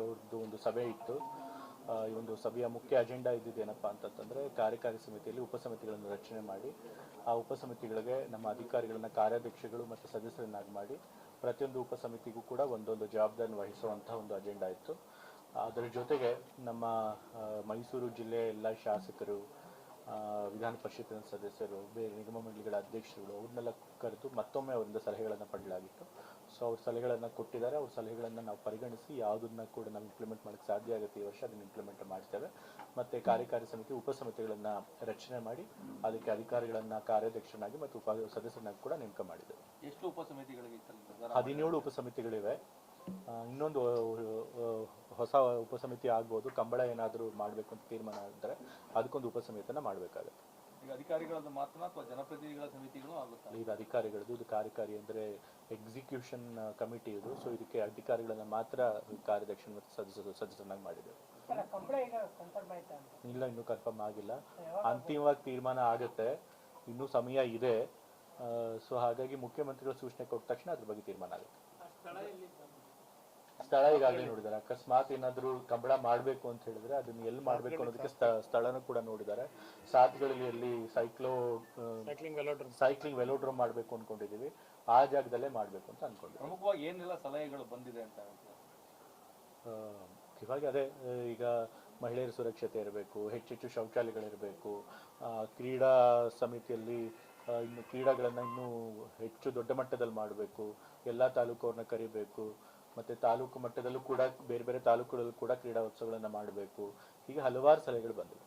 ಅವ್ರದ್ದು ಒಂದು ಸಭೆ ಇತ್ತು. ಈ ಒಂದು ಸಭೆಯ ಮುಖ್ಯ ಅಜೆಂಡಾ ಇದ್ದಿದ್ದೇನಪ್ಪ ಅಂತಂತಂದರೆ ಕಾರ್ಯಕಾರಿ ಸಮಿತಿಯಲ್ಲಿ ಉಪಸಮಿತಿಗಳನ್ನು ರಚನೆ ಮಾಡಿ ಆ ಉಪಸಮಿತಿಗಳಿಗೆ ನಮ್ಮ ಅಧಿಕಾರಿಗಳನ್ನ ಕಾರ್ಯಾಧ್ಯಕ್ಷಗಳು ಮತ್ತು ಸದಸ್ಯರನ್ನಾಗಿ ಮಾಡಿ ಪ್ರತಿಯೊಂದು ಉಪಸಮಿತಿಗೂ ಕೂಡ ಒಂದೊಂದು ಜವಾಬ್ದಾರಿ ವಹಿಸುವಂತಹ ಒಂದು ಅಜೆಂಡಾ ಇತ್ತು. ಅದರ ಜೊತೆಗೆ ನಮ್ಮ ಮೈಸೂರು ಜಿಲ್ಲೆಯ ಎಲ್ಲ ಶಾಸಕರು, ವಿಧಾನ ಪರಿಷತ್ತಿನ ಸದಸ್ಯರು, ಬೇರೆ ನಿಗಮ ಮಂಡಳಿಗಳ ಅಧ್ಯಕ್ಷರುಗಳು ಅವ್ರನ್ನೆಲ್ಲ ಕರೆದು ಮತ್ತೊಮ್ಮೆ ಅವರಿಂದ ಸಲಹೆಗಳನ್ನು ಪಡೆಯಲಾಗಿತ್ತು. ಸೊ ಅವ್ರ ಸಲಹೆಗಳನ್ನು ಕೊಟ್ಟಿದ್ದಾರೆ. ಅವ್ರ ಸಲಹೆಗಳನ್ನು ನಾವು ಪರಿಗಣಿಸಿ ಯಾವುದನ್ನ ಕೂಡ ನಾವು ಇಂಪ್ಲಿಮೆಂಟ್ ಮಾಡೋಕ್ಕೆ ಸಾಧ್ಯ ಆಗುತ್ತೆ ಈ ವರ್ಷ ಅದನ್ನು ಇಂಪ್ಲಿಮೆಂಟ್ ಮಾಡ್ತೇವೆ. ಮತ್ತು ಕಾರ್ಯಕಾರಿ ಸಮಿತಿ ಉಪಸಮಿತಿಗಳನ್ನು ರಚನೆ ಮಾಡಿ ಅದಕ್ಕೆ ಅಧಿಕಾರಿಗಳನ್ನು ಕಾರ್ಯಾಧ್ಯಕ್ಷರನ್ನಾಗಿ ಮತ್ತು ಸದಸ್ಯರನ್ನಾಗಿ ಕೂಡ ನೇಮಕ ಮಾಡಿದ್ದೇವೆ. ಎಷ್ಟು ಉಪಸಮಿತಿಗಳಿಗೆ? 17 ಉಪಸಮಿತಿಗಳಿವೆ. ಇನ್ನೊಂದು ಹೊಸ ಉಪಸಮಿತಿ ಆಗ್ಬೋದು. ಕಂಬಳ ಏನಾದರೂ ಮಾಡಬೇಕು ಅಂತ ತೀರ್ಮಾನ ಆಗಿದ್ದರೆ ಅದಕ್ಕೊಂದು ಉಪಸಮಿತಿಯನ್ನು ಮಾಡಬೇಕಾಗುತ್ತೆ. ಈಗ ಅಧಿಕಾರಿಗಳದ್ದು ಮಾತ್ರ ಅಥವಾ ಜನಪ್ರತಿನಿಧಿಗಳ ಸಮಿತಿಗಳು ಆಗುತ್ತೆ? ಇದು ಅಧಿಕಾರಿಗಳದ್ದು. ಇದು ಕಾರ್ಯಕಾರಿ ಅಂದರೆ ಎಕ್ಸಿಕ್ಯೂಷನ್ ಕಮಿಟಿ ಇದು. ಸೊ ಇದಕ್ಕೆ ಅಧಿಕಾರಿಗಳನ್ನ ಮಾತ್ರ ಕಾರ್ಯಾಧ್ಯಕ್ಷ ಮತ್ತು ಸದಸ್ಯರನ್ನಾಗಿ ಮಾಡಿದ್ದೇವೆ. ಇಲ್ಲ, ಇನ್ನೂ ಕನ್ಫರ್ಮ್ ಆಗಿಲ್ಲ. ಅಂತಿಮವಾಗಿ ತೀರ್ಮಾನ ಆಗುತ್ತೆ, ಇನ್ನೂ ಸಮಯ ಇದೆ. ಸೊ ಹಾಗಾಗಿ ಮುಖ್ಯಮಂತ್ರಿಗಳ ಸೂಚನೆ ಕೊಟ್ಟ ತಕ್ಷಣ ಅದ್ರ ಬಗ್ಗೆ ತೀರ್ಮಾನ ಆಗುತ್ತೆ. ಸ್ಥಳ ಈಗಾಗಲೇ ನೋಡಿದ್ದಾರೆ. ಅಕಸ್ಮಾತ್ ಏನಾದರೂ ಕಂಬಳ ಮಾಡಬೇಕು ಅಂತ ಹೇಳಿದ್ರೆ ಅದನ್ನ ಎಲ್ಲಿ ಮಾಡಬೇಕು ಅನ್ನೋದಕ್ಕೆ ಸ್ಥಳನೂ ಕೂಡ ನೋಡಿದ್ದಾರೆ. ಸಾತ್ಗಳಲ್ಲಿ ಎಲ್ಲಿ ಸೈಕ್ಲಿಂಗ್ ವೆಲೋಡ್ರೋಮ್ ಮಾಡಬೇಕು ಅನ್ಕೊಂಡಿದೀವಿ, ಆ ಜಾಗದಲ್ಲೇ ಮಾಡಬೇಕು ಅಂತ ಅನ್ಕೊಂಡಿದ್ದೀವಿ. ಪ್ರಮುಖವಾಗಿ ಏನೆಲ್ಲ ಸಲಹೆಗಳು ಬಂದಿದೆ ಅಂತ ಇವಾಗ ಅದೇ, ಈಗ ಮಹಿಳೆಯರ ಸುರಕ್ಷತೆ ಇರಬೇಕು, ಹೆಚ್ಚೆಚ್ಚು ಶೌಚಾಲಯಗಳಿರಬೇಕು, ಕ್ರೀಡಾ ಸಮಿತಿಯಲ್ಲಿ ಇನ್ನು ಕ್ರೀಡಾಗಳನ್ನು ಇನ್ನೂ ಹೆಚ್ಚು ದೊಡ್ಡ ಮಟ್ಟದಲ್ಲಿ ಮಾಡಬೇಕು, ಎಲ್ಲ ತಾಲೂಕವ್ರನ್ನ ಕರಿಬೇಕು, ಮತ್ತು ತಾಲೂಕು ಮಟ್ಟದಲ್ಲೂ ಕೂಡ ಬೇರೆ ಬೇರೆ ತಾಲೂಕುಗಳಲ್ಲೂ ಕೂಡ ಕ್ರೀಡೋತ್ಸವಗಳನ್ನು ಮಾಡಬೇಕು. ಹೀಗೆ ಹಲವಾರು ಸಲಹೆಗಳು ಬಂದಿವೆ.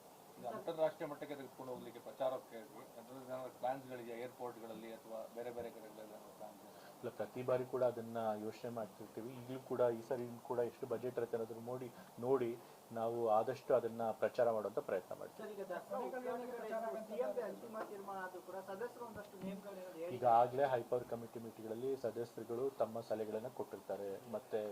ಅಂತಾರಾಷ್ಟ್ರೀಯ ಮಟ್ಟಕ್ಕೆ ತೆಗೆದುಕೊಂಡು ಹೋಗ್ಲಿಕ್ಕೆ ಪ್ರಚಾರಕ್ಕೆ ಪ್ಲಾನ್ಸ್ಗಳಿಗೆ ಏರ್ಪೋರ್ಟ್ಗಳಲ್ಲಿ ಅಥವಾ ಬೇರೆ ಬೇರೆ ಕಡೆಗಳಲ್ಲಿ ಇಲ್ಲ, ಪ್ರತಿ ಬಾರಿ ಕೂಡ ಅದನ್ನ ಯೋಚನೆ ಮಾಡ್ತಿರ್ತೀವಿ. ಈಗಲೂ ಕೂಡ ಈ ಸರಿ ಕೂಡ ಎಷ್ಟು ಬಜೆಟ್ ಇರುತ್ತೆ ಅನ್ನೋದ್ರ ನೋಡಿ ನಾವು ಆದಷ್ಟು ಅದನ್ನ ಪ್ರಚಾರ ಮಾಡುವಂತ ಪ್ರಯತ್ನ ಮಾಡ್ತೀವಿ. ಈಗಾಗಲೇ ಹೈಪವರ್ ಕಮಿಟಿ ಮೀಟಿಂಗ್ಗಳಲ್ಲಿ ಸದಸ್ಯರುಗಳು ತಮ್ಮ ಸಲಹೆಗಳನ್ನು ಕೊಟ್ಟಿರ್ತಾರೆ. ಮತ್ತೆ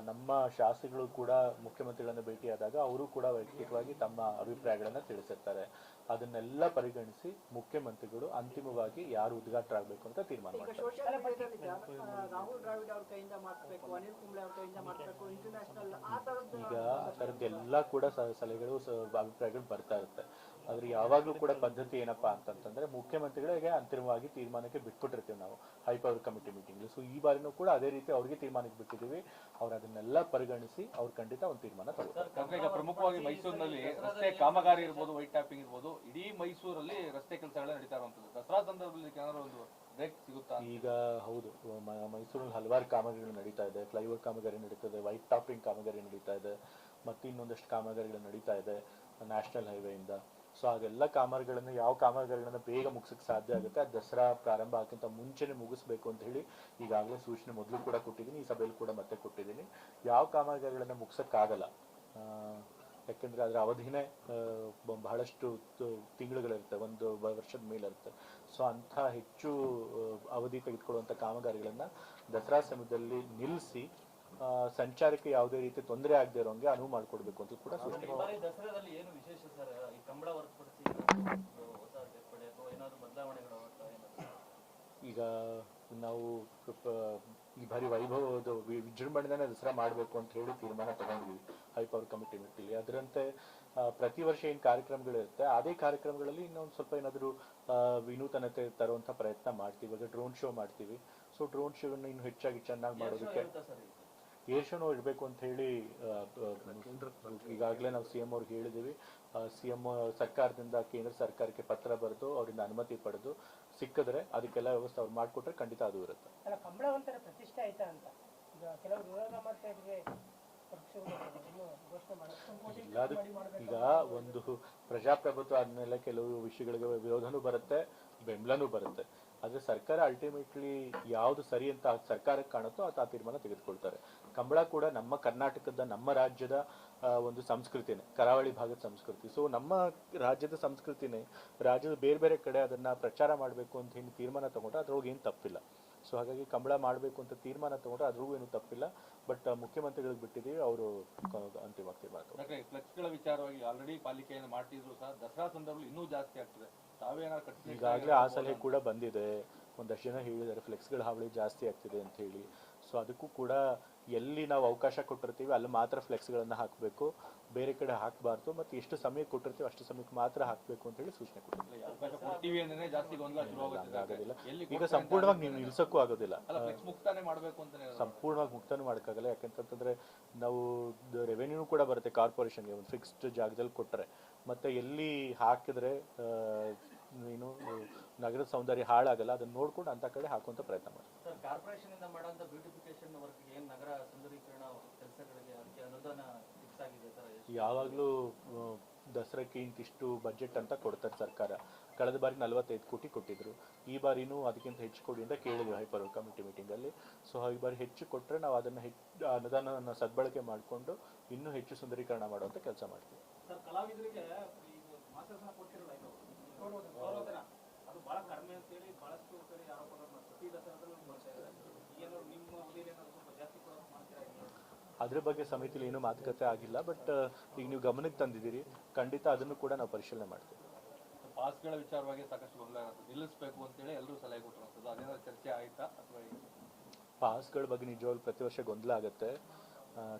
ನಮ್ಮ ಶಾಸಕರು ಕೂಡ ಮುಖ್ಯಮಂತ್ರಿಗಳನ್ನ ಭೇಟಿಯಾದಾಗ ಅವರು ಕೂಡ ವೈಯಕ್ತಿಕವಾಗಿ ತಮ್ಮ ಅಭಿಪ್ರಾಯಗಳನ್ನು ತಿಳಿಸಿರ್ತಾರೆ. ಅದನ್ನೆಲ್ಲ ಪರಿಗಣಿಸಿ ಮುಖ್ಯಮಂತ್ರಿಗಳು ಅಂತಿಮವಾಗಿ ಯಾರು ಉದ್ಘಾಟಕರಾಗಬೇಕು ಅಂತ ತೀರ್ಮಾನ ಮಾಡ್ತಾರೆ. ಈಗ ಆ ಥರದ್ದೆಲ್ಲ ಕೂಡ ಸಲಹೆಗಳು ಅಭಿಪ್ರಾಯಗಳು ಬರ್ತಾ ಇರುತ್ತೆ. ಆದ್ರೆ ಯಾವಾಗಲೂ ಕೂಡ ಪದ್ಧತಿ ಏನಪ್ಪಾ ಅಂತಂತಂದ್ರೆ ಮುಖ್ಯಮಂತ್ರಿಗಳಿಗೆ ಅಂತಿಮವಾಗಿ ತೀರ್ಮಾನಕ್ಕೆ ಬಿಟ್ಬಿಟ್ಟಿರ್ತೀವಿ ನಾವು ಹೈಪವರ್ ಕಮಿಟಿ ಮೀಟಿಂಗ್. ಸೊ ಈ ಬಾರಿನೂ ಕೂಡ ಅದೇ ರೀತಿ ಅವ್ರಿಗೆ ತೀರ್ಮಾನಕ್ಕೆ ಬಿಟ್ಟಿದ್ದೀವಿ. ಅವ್ರು ಅದನ್ನೆಲ್ಲ ಪರಿಗಣಿಸಿ ಅವ್ರು ಖಂಡಿತ ಒಂದು ತೀರ್ಮಾನ ತಗೊಳ್ತಾರೆ. ಈಗ ಪ್ರಮುಖವಾಗಿ ಮೈಸೂರಿನಲ್ಲಿ ರಸ್ತೆ ಕಾಮಗಾರಿ ಇರ್ಬೋದು, ವೈಟ್ ಟ್ಯಾಪಿಂಗ್ ಇರ್ಬೋದು, ಇಡೀ ಮೈಸೂರಲ್ಲಿ ರಸ್ತೆ ಕೆಲಸಗಳು ನಡೀತಾ ಇರುವಂತದ್ದು. ದಸರಾ ಸಂದರ್ಭದಲ್ಲಿ ಏನಾದ್ರು ಒಂದು ಬ್ರೇಕ್ ಸಿಗುತ್ತಾ? ಈಗ ಹೌದು, ಮೈಸೂರಲ್ಲಿ ಹಲವಾರು ಕಾಮಗಾರಿಗಳು ನಡೀತಾ ಇದೆ. ಫ್ಲೈಓವರ್ ಕಾಮಗಾರಿ ನಡೀತಾ ಇದೆ, ವೈಟ್ ಟಾಪಿಂಗ್ ಕಾಮಗಾರಿ ನಡೀತಾ ಇದೆ, ಮತ್ತೆ ಇನ್ನೊಂದಷ್ಟು ಕಾಮಗಾರಿಗಳು ನಡೀತಾ ಇದೆ ನ್ಯಾಷನಲ್ ಹೈವೇಯಿಂದ. ಸೊ ಅದೆಲ್ಲ ಯಾವ ಕಾಮಗಾರಿಗಳನ್ನ ಬೇಗ ಮುಗಿಸಕ್ಕೆ ಸಾಧ್ಯ ಆಗುತ್ತೆ, ಅದು ದಸರಾ ಪ್ರಾರಂಭ ಆಗಕ್ಕಿಂತ ಮುಂಚೆನೆ ಮುಗಿಸ್ಬೇಕು ಅಂತ ಹೇಳಿ ಈಗಾಗಲೇ ಸೂಚನೆ ಮೊದಲು ಕೂಡ ಕೊಟ್ಟಿದ್ದೀನಿ, ಈ ಸಭೆಯಲ್ಲಿ ಕೂಡ ಮತ್ತೆ ಕೊಟ್ಟಿದ್ದೀನಿ. ಯಾವ ಕಾಮಗಾರಿಗಳನ್ನ ಮುಗಿಸಕ್ಕಾಗಲ್ಲ, ಯಾಕೆಂದ್ರೆ ಅದರ ಅವಧಿನೇ ಬಹಳಷ್ಟು ತಿಂಗಳುಗಳಿರುತ್ತೆ, ಒಂದು ವರ್ಷದ ಮೇಲಿರುತ್ತೆ. ಸೊ ಅಂಥ ಹೆಚ್ಚು ಅವಧಿ ತೆಗೆದುಕೊಳ್ಳುವಂಥ ಕಾಮಗಾರಿಗಳನ್ನ ದಸರಾ ಸಮಯದಲ್ಲಿ ನಿಲ್ಲಿಸಿ ಸಂಚಾರಕ್ಕೆ ಯಾವುದೇ ರೀತಿ ತೊಂದರೆ ಆಗದೆ ಇರೋಂಗೆ ಅನುವು ಮಾಡಿಕೊಡ್ಬೇಕು ಅಂತ ಕೂಡ ಸೂಚನೆ. ಈಗ ನಾವು ಈ ಬಾರಿ ವೈಭವದ ವಿಜೃಂಭಣೆನೇ ದಸರಾ ಮಾಡಬೇಕು ಅಂತ ಹೇಳಿ ತೀರ್ಮಾನ ತಗೊಂಡಿದ್ವಿ ಹೈಪವರ್ ಕಮಿಟಿ ಮೀಟಿಂಗ್. ಅದರಂತೆ ಪ್ರತಿ ವರ್ಷ ಏನು ಕಾರ್ಯಕ್ರಮಗಳಿರುತ್ತೆ ಅದೇ ಕಾರ್ಯಕ್ರಮಗಳಲ್ಲಿ ಇನ್ನೊಂದು ಸ್ವಲ್ಪ ಏನಾದರೂ ವಿನೂತನತೆ ತರುವಂಥ ಪ್ರಯತ್ನ ಮಾಡ್ತೀವಿ. ಇವಾಗ ಡ್ರೋನ್ ಶೋ ಮಾಡ್ತೀವಿ. ಸೊ ಡ್ರೋನ್ ಶೋವನ್ನು ಇನ್ನು ಹೆಚ್ಚಾಗಿ ಚೆನ್ನಾಗಿ ಮಾಡೋದಕ್ಕೆ ಏರ್ ಶೋನು ಇರಬೇಕು ಅಂತ ಹೇಳಿ ಈಗಾಗಲೇ ನಾವು CM ಅವ್ರಿಗೆ ಹೇಳಿದ್ದೀವಿ. CM ಸರ್ಕಾರದಿಂದ ಕೇಂದ್ರ ಸರ್ಕಾರಕ್ಕೆ ಪತ್ರ ಬರೆದು ಅವರಿಂದ ಅನುಮತಿ ಪಡೆದು ಸಿಕ್ಕಿದ್ರೆ ಅದಕ್ಕೆಲ್ಲ ವ್ಯವಸ್ಥೆ ಅವ್ರು ಮಾಡಿಕೊಟ್ರೆ ಖಂಡಿತ ಅದು ಇರುತ್ತೆ. ಈಗ ಒಂದು ಪ್ರಜಾಪ್ರಭುತ್ವ ಆದ್ಮೇಲೆ ಕೆಲವು ವಿಷಯಗಳಿಗೆ ವಿರೋಧನೂ ಬರುತ್ತೆ, ಬೆಂಬಲನೂ ಬರುತ್ತೆ. ಆದ್ರೆ ಸರ್ಕಾರ ಅಲ್ಟಿಮೇಟ್ಲಿ ಯಾವ್ದು ಸರಿ ಅಂತ ಸರ್ಕಾರಕ್ಕೆ ಕಾಣುತ್ತೋ ಆ ತೀರ್ಮಾನ ತೆಗೆದುಕೊಳ್ತಾರೆ. ಕಂಬಳ ಕೂಡ ನಮ್ಮ ಕರ್ನಾಟಕದ, ನಮ್ಮ ರಾಜ್ಯದ ಒಂದು ಸಂಸ್ಕೃತಿನೇ, ಕರಾವಳಿ ಭಾಗದ ಸಂಸ್ಕೃತಿ. ಸೊ ನಮ್ಮ ರಾಜ್ಯದ ಸಂಸ್ಕೃತಿನೇ ರಾಜ್ಯದ ಬೇರೆ ಬೇರೆ ಕಡೆ ಅದನ್ನ ಪ್ರಚಾರ ಮಾಡಬೇಕು ಅಂತ ಹೇಳಿ ತೀರ್ಮಾನ ತಗೊಂಡ್ರೆ ಅದ್ರೊಳಗೆ ಏನು ತಪ್ಪಿಲ್ಲ. ಸೊ ಹಾಗಾಗಿ ಕಂಬಳ ಮಾಡಬೇಕು ಅಂತ ತೀರ್ಮಾನ ತಗೊಂಡ್ರೆ ಅದ್ರಿಗೂ ಏನು ತಪ್ಪಿಲ್ಲ. ಬಟ್ ಮುಖ್ಯಮಂತ್ರಿಗಳಿಗೆ ಬಿಟ್ಟಿದ್ದೀವಿ, ಅವರು ಅಂತಿಮ ತೀರ್ಮಾನ ತಗೊಂಡ್ರೆ. ಫ್ಲೆಕ್ಸ್ಗಳ ವಿಚಾರವಾಗಿ ಆಲ್ರೆಡಿ ಪಾಲಿಕೆಯನ್ನು ಮಾಡ್ತಿದ್ರು ಸಹ ದಸರಾ ಸಂದರ್ಭದಲ್ಲಿ ಇನ್ನೂ ಜಾಸ್ತಿ ಆಗ್ತದೆ. ಈಗಾಗಲೇ ಆ ಸಲಹೆ ಕೂಡ ಬಂದಿದೆ. ಒಂದಷ್ಟು ಜನ ಹೇಳಿದ್ದಾರೆ ಫ್ಲೆಕ್ಸ್ಗಳ ಹಾವಳಿ ಜಾಸ್ತಿ ಆಗ್ತಿದೆ ಅಂತ ಹೇಳಿ. ಸೊ ಅದಕ್ಕೂ ಕೂಡ ಎಲ್ಲಿ ನಾವು ಅವಕಾಶ ಕೊಟ್ಟಿರ್ತೀವಿ ಅಲ್ಲಿ ಮಾತ್ರ ಫ್ಲೆಕ್ಸ್ಗಳನ್ನು ಹಾಕಬೇಕು, ಬೇರೆ ಕಡೆ ಹಾಕಬಾರ್ದು, ಮತ್ತು ಎಷ್ಟು ಸಮಯ ಕೊಟ್ಟಿರ್ತೀವಿ ಅಷ್ಟು ಸಮಯಕ್ಕೆ ಮಾತ್ರ ಹಾಕಬೇಕು ಅಂತ ಹೇಳಿ ಸೂಚನೆ ಕೊಟ್ಟಿದ್ದೀವಿ. ಅವಕಾಶ ಕೊಡ್ತೀವಿ ಅಂದ್ರೆ ಜಾಸ್ತಿ ಗೊಂದಲ ಶುರು ಆಗುತ್ತೆ. ಆಗೋದಿಲ್ಲ. ಎಲ್ಲಿ ಈಗ ಸಂಪೂರ್ಣವಾಗಿ ನೀವು ನಿಲ್ಸೋಕ್ಕೂ ಆಗೋದಿಲ್ಲ. ಅಲ್ಲ, ಫ್ಲೆಕ್ಸ್ ಮುಕ್ತಾನೆ ಮಾಡಬೇಕು ಅಂತಾನೆ ಸಂಪೂರ್ಣವಾಗಿ ಮುಕ್ತಾನು ಮಾಡೋಕ್ಕಾಗಲ್ಲ. ಯಾಕೆಂತಂದ್ರೆ ನಾವು ರೆವೆನ್ಯೂ ಕೂಡ ಬರುತ್ತೆ ಕಾರ್ಪೊರೇಷನ್ಗೆ ಒಂದು ಫಿಕ್ಸ್ಡ್ ಜಾಗದಲ್ಲಿ ಕೊಟ್ಟರೆ, ಮತ್ತೆ ಎಲ್ಲಿ ಹಾಕಿದ್ರೆ ಏನು ನಗರದ ಸೌಂದರ್ಯ ಹಾಳಾಗಲ್ಲ ಅದನ್ನ ನೋಡ್ಕೊಂಡು ಅಂತ ಕಡೆ ಹಾಕುವಂತ ಪ್ರಯತ್ನ ಮಾಡಿ. ಸರ್, ಕಾರ್ಪೊರೇಷನ್ ಇಂದ ಮಾಡುವಂತ ಬ್ಯೂಟಿಫಿಕೇಶನ್ ವರ್ಕ್ ಏನು ನಗರ ಸುಂದರೀಕರಣ ಕೆಲಸಗಳಿಗೆ ಅದಕ್ಕೆ ಅನುದಾನ ಫಿಕ್ಸ್ ಆಗಿದೆ ಸರ್? ಯಾವಾಗಲೂ ದಸರಾಕ್ಕೆ ಇಂತಿಷ್ಟು ಬಜೆಟ್ ಅಂತ ಕೊಡ್ತಾರೆ ಸರ್ಕಾರ. ಕಳೆದ ಬಾರಿ 45 ಕೋಟಿ ಕೊಟ್ಟಿದ್ರು, ಈ ಬಾರಿನೂ ಅದಕ್ಕಿಂತ ಹೆಚ್ಚು ಕೊಡಿ ಅಂತ ಕೇಳಿದ್ವಿ ಹೈಪರ್ ಕಮಿಟಿ ಮೀಟಿಂಗಲ್ಲಿ. ಸೊ ಈ ಬಾರಿ ಹೆಚ್ಚು ಕೊಟ್ಟರೆ ನಾವು ಅದನ್ನು ಅನುದಾನವನ್ನು ಸದ್ಬಳಕೆ ಮಾಡಿಕೊಂಡು ಇನ್ನೂ ಹೆಚ್ಚು ಸುಂದರೀಕರಣ ಮಾಡುವಂಥ ಕೆಲಸ ಮಾಡ್ತೀವಿ. ಸರ್, ಕಲಾವಿದರಿಗೆ ಮಾಸಾಸನ ಕೊಟ್ಟಿರಲ್ಲ, ಇದು ಗೌರವಧನ ಅದು ಬಹಳ ಕಡಿಮೆ ಅಂತೇಳಿ ಬಹಳಷ್ಟು ಸರಿ ಆರೋಪಗಳು ಪ್ರತಿ ದಸರಾದಲ್ಲೂ ಬರ್ತಾ ಇದೆ. ಏನು ನಿಮ್ಮ ಅವಧಿಯಲ್ಲಿ ಏನಾದ್ರು ಸ್ವಲ್ಪ ಜಾಸ್ತಿ ಕೊಡೋಕೆ ಮಾಡ್ತೀರಾ? ಅದ್ರ ಬಗ್ಗೆ ಸಮಿತಿಲಿ ಏನೂ ಮಾತುಕತೆ ಆಗಿಲ್ಲ, ಬಟ್ ಈಗ ನೀವು ಗಮನಕ್ಕೆ ತಂದಿದ್ದೀರಿ, ಖಂಡಿತ ಅದನ್ನು ಕೂಡ ನಾವು ಪರಿಶೀಲನೆ ಮಾಡ್ತೀವಿ. ಪಾಸ್ಗಳ ವಿಚಾರವಾಗಿ ಸಾಕಷ್ಟು ಗೊಂದಲ ಆಗುತ್ತೆ, ನಿಲ್ಲಿಸಬೇಕು ಅಂತೇಳಿ ಎಲ್ಲರೂ ಸಲಹೆ ಕೊಟ್ಟಿರುವಂಥದ್ದು, ಅದೇನಾದ್ರು ಚರ್ಚೆ ಆಯ್ತಾ ಅಥವಾ ಪಾಸ್ಗಳ ಬಗ್ಗೆ ನಿಜವಾಗ್ಲೂ ಪ್ರತಿ ವರ್ಷ ಗೊಂದಲ ಆಗುತ್ತೆ.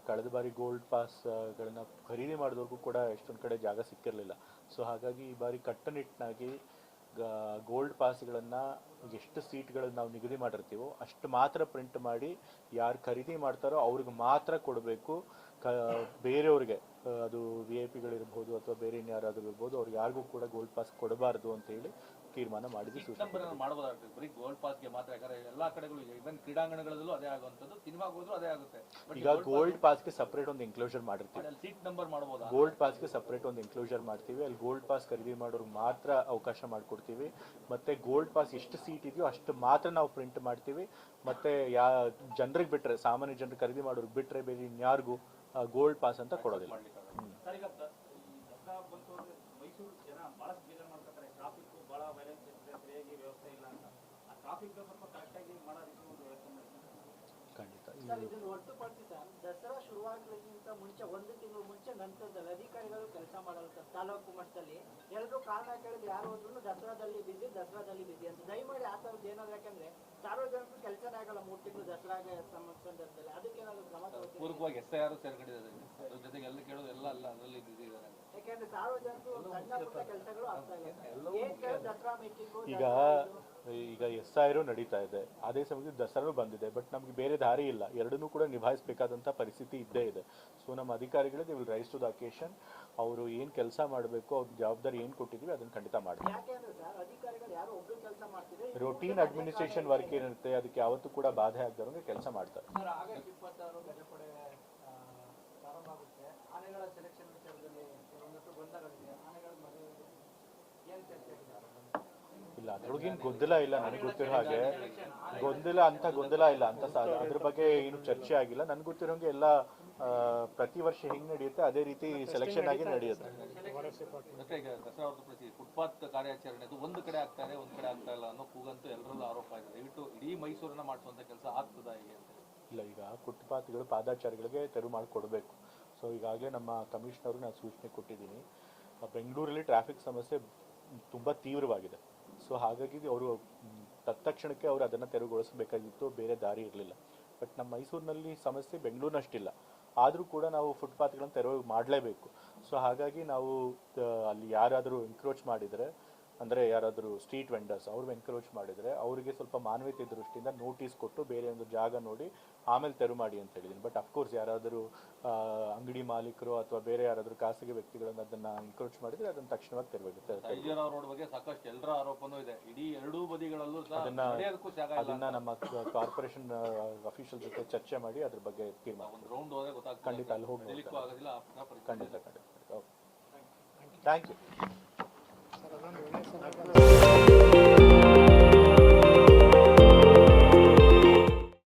ಕಳೆದ ಬಾರಿ ಗೋಲ್ಡ್ ಪಾಸ್ಗಳನ್ನ ಖರೀದಿ ಮಾಡಿದವ್ರಿಗೂ ಕೂಡ ಎಷ್ಟೊಂದು ಕಡೆ ಜಾಗ ಸಿಕ್ಕಿರಲಿಲ್ಲ. ಸೊ ಹಾಗಾಗಿ ಈ ಬಾರಿ ಕಟ್ಟುನಿಟ್ಟಾಗಿ ಗೋಲ್ಡ್ ಪಾಸ್ಗಳನ್ನು ಎಷ್ಟು ಸೀಟ್ಗಳನ್ನು ನಾವು ನಿಗದಿ ಮಾಡಿರ್ತೀವೋ ಅಷ್ಟು ಮಾತ್ರ ಪ್ರಿಂಟ್ ಮಾಡಿ ಯಾರು ಖರೀದಿ ಮಾಡ್ತಾರೋ ಅವ್ರಿಗೆ ಮಾತ್ರ ಕೊಡಬೇಕು. ಬೇರೆಯವ್ರಿಗೆ ಅದು ವಿ ಐ ಪಿಗಳಿರ್ಬೋದು ಅಥವಾ ಬೇರೆ ಇನ್ಯಾರಾದರೂ ಇರ್ಬೋದು, ಅವ್ರಿಗೆ ಯಾರಿಗೂ ಕೂಡ ಗೋಲ್ಡ್ ಪಾಸ್ ಕೊಡಬಾರ್ದು ಅಂತ ಹೇಳಿ ತೀರ್ಮಾನ ಮಾಡಿದ್ವಿ. ಮಾಡಬಹುದಾಗ್ತದೆ ಬರೀ ಗೋಲ್ಡ್ ಪಾಸ್ಗೆ ಮಾತ್ರ, ಯಾಕಂದ್ರೆ ಎಲ್ಲಾ ಕಡೆಗಳು ಇವನ್ ಕ್ರೀಡಾಂಗಣಗಳಲ್ಲೂ ಅದೇ ಆಗುವಂಥದ್ದು, ಸಿನಿಮಾಗೆ ಹೋದ್ರು ಅದೇ ಆಗುತ್ತೆ. ಈಗ ಗೋಲ್ಡ್ ಪಾಸ್ಗೆ ಸಪ್ರೇಟ್ ಒಂದು ಎನ್ಕ್ಲೋಜರ್ ಮಾಡಿರ್ತೀವಿ, ಸೀಟ್ ನಂಬರ್ ಮಾಡಬಹುದು. ಗೋಲ್ಡ್ ಪಾಸ್ಗೆ ಸಪ್ರೇಟ್ ಒಂದು ಎನ್ಕ್ಲೋಜರ್ ಮಾಡ್ತೀವಿ, ಅಲ್ಲಿ ಗೋಲ್ಡ್ ಪಾಸ್ ಖರೀದಿ ಮಾಡೋರ್ಗೆ ಮಾತ್ರ ಅವಕಾಶ ಮಾಡಿಕೊಡ್ತೀವಿ. ಮತ್ತೆ ಗೋಲ್ಡ್ ಪಾಸ್ ಎಷ್ಟು ಸೀಟ್ ಇದೆಯೋ ಅಷ್ಟು ಮಾತ್ರ ನಾವು ಪ್ರಿಂಟ್ ಮಾಡ್ತೀವಿ. ಮತ್ತೆ ಜನರಿಗೆ ಬಿಟ್ಟರೆ, ಸಾಮಾನ್ಯ ಜನರು ಖರೀದಿ ಮಾಡೋರ್ಗೆ ಬಿಟ್ಟರೆ ಬೇರೆ ಇನ್ಯಾರಿಗೂ ಗೋಲ್ಡ್ ಪಾಸ್ ಅಂತ ಕೊಡೋದಿಲ್ಲ. ಸರ್, ಈಗ ದಸರಾ ಬಂತು ಅಂದ್ರೆ ಮೈಸೂರು ಜನ ಬಹಳಷ್ಟು ಬೇಜಾರು ಮಾಡ್ತಾರೆ, ಟ್ರಾಫಿಕ್ ಬಹಳ ವೈಲೆನ್ಸ್ ಇರ್ತದೆ, ಸರಿಯಾಗಿ ವ್ಯವಸ್ಥೆ ಇಲ್ಲ ಅಂತ. ಆ ಟ್ರಾಫಿಕ್ ಸ್ವಲ್ಪ ಕರೆಕ್ಟಾಗಿ ಮಾಡೋ ರೀತಿ ಒಂದು ವ್ಯವಸ್ಥೆ ಮಾಡಿ ಖಂಡಿತ. ಸರ್, ಇದನ್ನು ಹೊರತುಪಡಿಸಿ ಸರ್, ದಸರಾ ಶುರುವಾಗೋಕ್ಕಿಂತ ಮುಂಚೆ 1 ತಿಂಗಳು ಮುಂಚೆ ನಂತರದಲ್ಲಿ ಅಧಿಕಾರಿಗಳು ಕೆಲಸ ಮಾಡಲ್ಲ ಸರ್. ತಾಲೂಕು ಮಟ್ಟದಲ್ಲಿ ಎಲ್ಲರೂ ಕಾರಣ ಕೇಳಿದ್ರೆ ಯಾರು ಹೋದ್ರು ದಸರಾದಲ್ಲಿ ಬಿಸಿ ಅಂತ. ದಯಮಾಡಿ ಆ ಥರದ್ದು ಏನಾದ್ರು, ಯಾಕಂದ್ರೆ ಸಾರ್ವಜನಿಕರು ಕೆಲಸನೇ ಆಗಲ್ಲ 3 ತಿಂಗಳು ದಸರಾಗೆ ಸಂದರ್ಭದಲ್ಲಿ. ಅದಕ್ಕೇನಾದ್ರು ಕ್ರಮ ತಗೋತೀವಿ? ಪೂರ್ವಕವಾಗಿ SIR ಸೇರ್ಕೊಂಡಿದ್ದಾರೆ, ಅದ್ರ ಜೊತೆಗೆ ಎಲ್ಲ ಕೇಳೋದು ಎಲ್ಲ ಅಲ್ಲ ಅದರಲ್ಲಿ ಬಿಸಿ ಇದ್ದಾರೆ. ಯಾಕಂದ್ರೆ ಸಾರ್ವಜನಿಕರು ಸಣ್ಣ ಪುಟ್ಟ ಕೆಲಸಗಳು ಆಗ್ತಾ ಇಲ್ಲ. ಏನ್ ಕೇಳಿ ದಸರಾ ಮೀಟಿಂಗು ಈಗ SIR ನಡೀತಾ ಇದೆ, ಅದೇ ಸಮಯದಲ್ಲಿ ದಸರಾ ಬಂದಿದೆ, ಬಟ್ ನಮ್ಗೆ ಬೇರೆ ದಾರಿ ಇಲ್ಲ, ಎರಡನ್ನೂ ಕೂಡ ನಿಭಾಯಿಸಬೇಕಾದಂಥ ಪರಿಸ್ಥಿತಿ ಇದ್ದೇ ಇದೆ. ಸೊ ನಮ್ಮ ಅಧಿಕಾರಿಗಳು they will rise to the occasion. ಅವರು ಏನು ಕೆಲಸ ಮಾಡಬೇಕು, ಅವ್ರ ಜವಾಬ್ದಾರಿ ಏನು ಕೊಟ್ಟಿದ್ದೀವಿ ಅದನ್ನು ಖಂಡಿತ ಮಾಡ್ತೀವಿ. ಯಾಕೆಂದ್ರೆ ಸರ್, ಅಧಿಕಾರಿಗಳು ಯಾರು ಒಬ್ರು ಕೆಲಸ ಮಾಡ್ತಿದ್ರೆ ರೊಟೀನ್ ಅಡ್ಮಿನಿಸ್ಟ್ರೇಷನ್ ವರ್ಕ್ ಏನಿರುತ್ತೆ ಅದಕ್ಕೆ ಯಾವತ್ತೂ ಕೂಡ ಬಾಧೆ ಆಗದಂಗೆ ಕೆಲಸ ಮಾಡ್ತಾರೆ. ಸರ್, ಆಗಸ್ಟ್ 26 ಗಜಪಡೆ ಪ್ರಾರಂಭ ಆಗುತ್ತೆ. ಆನೆಗಳ ಸೆಲೆಕ್ಷನ್ ವಿಚಾರದಲ್ಲಿ ಒಂದಷ್ಟು ಗೊಂದಲಗಳಿದೆ. ಆನೆಗಳ ಮದುವೆ ಏನು ಚರ್ಚೆ ಆಗಿದೆ? ಇಲ್ಲ, ಅದ್ರೊಳಗೇನು ಗೊಂದಲ ಇಲ್ಲ, ನನಗೆ ಗೊತ್ತಿರೋ ಹಾಗೆ ಗೊಂದಲ ಇಲ್ಲ ಅಂತ ಅದ್ರ ಬಗ್ಗೆ ಏನು ಚರ್ಚೆ ಆಗಿಲ್ಲ. ನನ್ಗೆ ಗೊತ್ತಿರೋಂಗೆ ಎಲ್ಲ ಪ್ರತಿ ವರ್ಷ ಹೆಂಗ್ ನಡೆಯುತ್ತೆ ಅದೇ ರೀತಿ ಸೆಲೆಕ್ಷನ್ ಆಗಿ ನಡೆಯುತ್ತೆ. ಮತ್ತೆ ಈಗ ದಸರಾ ಹೊರತುಪಡಿಸಿ ಫುಟ್ಪಾತ್ ಕಾರ್ಯಾಚರಣೆ ಒಂದು ಕಡೆ ಆಗ್ತಾರೆ, ಒಂದ್ ಕಡೆ ಆಗ್ತಾ ಇಲ್ಲ ಅನ್ನೋ ಕೂಗಂತೂ ಎಲ್ಲರಲ್ಲೂ ಆರೋಪ ಇದೆ. ದಯವಿಟ್ಟು ಇಡೀ ಮೈಸೂರನ್ನ ಮಾಡಿಸುವಂತ ಕೆಲಸ ಆಗ್ತದ ಹೇಗೆ ಅಂತ? ಇಲ್ಲ, ಈಗ ಫುಟ್ಪಾತ್ಗಳು ಪಾದಾಚಾರಿಗಳಿಗೆ ತೆರವು ಮಾಡಿಕೊಡ್ಬೇಕು. ಸೊ ಈಗಾಗಲೇ ನಮ್ಮ ಕಮಿಷನರ್ಗೆ ನಾನು ಸೂಚನೆ ಕೊಟ್ಟಿದ್ದೀನಿ. ಬೆಂಗಳೂರಲ್ಲಿ ಟ್ರಾಫಿಕ್ ಸಮಸ್ಯೆ ತುಂಬ ತೀವ್ರವಾಗಿದೆ. ಸೊ ಹಾಗಾಗಿ ಅವರು ತತ್ಕ್ಷಣಕ್ಕೆ ಅವರು ಅದನ್ನು ತೆರವುಗೊಳಿಸಬೇಕಾಗಿತ್ತು, ಬೇರೆ ದಾರಿ ಇರಲಿಲ್ಲ. ಬಟ್ ನಮ್ಮ ಮೈಸೂರಿನಲ್ಲಿ ಸಮಸ್ಯೆ ಬೆಂಗಳೂರಿನಷ್ಟಿಲ್ಲ, ಆದರೂ ಕೂಡ ನಾವು ಫುಟ್ಪಾತ್ಗಳನ್ನು ತೆರವು ಮಾಡಲೇಬೇಕು. ಸೊ ಹಾಗಾಗಿ ನಾವು ಅಲ್ಲಿ ಯಾರಾದರೂ ಎನ್ಕ್ರೋಚ್ ಮಾಡಿದರೆ, ಅಂದರೆ ಯಾರಾದರೂ ಸ್ಟ್ರೀಟ್ ವೆಂಡರ್ಸ್ ಅವ್ರು ಎನ್ಕರೇಜ್ ಮಾಡಿದರೆ ಅವರಿಗೆ ಸ್ವಲ್ಪ ಮಾನವೀಯತೆ ದೃಷ್ಟಿಯಿಂದ ನೋಟಿಸ್ ಕೊಟ್ಟು ಬೇರೆ ಒಂದು ಜಾಗ ನೋಡಿ ಆಮೇಲೆ ತೆರವು ಮಾಡಿ ಅಂತ ಹೇಳಿದ್ದೀನಿ. ಬಟ್ ಅಫ್ಕೋರ್ಸ್ ಯಾರಾದರೂ ಅಂಗಡಿ ಮಾಲೀಕರು ಅಥವಾ ಬೇರೆ ಯಾರಾದರೂ ಖಾಸಗಿ ವ್ಯಕ್ತಿಗಳನ್ನು ಅದನ್ನು ಎನ್ಕರೇಜ್ ಮಾಡಿದರೆ ಅದನ್ನು ತಕ್ಷಣವಾಗಿ ತೆರವಾಗುತ್ತೆ. ರೋಡ್ ಬಗ್ಗೆ ಸಾಕಷ್ಟು ಎಲ್ಲರ ಆರೋಪನೂ ಇದೆ, ಇಡೀ ಎರಡೂ ಬದಿಗಳಲ್ಲೂ ಅದನ್ನ ನಮ್ಮ ಕಾರ್ಪೊರೇಷನ್ ಅಫಿಷಿಯಲ್ ಜೊತೆ ಚರ್ಚೆ ಮಾಡಿ ಅದ್ರ ಬಗ್ಗೆ ತೀರ್ಮಾನ. ಒಂದು ರೌಂಡ್ ಹೋದ್ರೆ ಗೊತ್ತಾಗ್ತದೆ, ಖಂಡಿತ ಅಲ್ಲಿ ಹೋಗಿ ಆಗೋದಿಲ್ಲ. ಖಂಡಿತ. Thank you.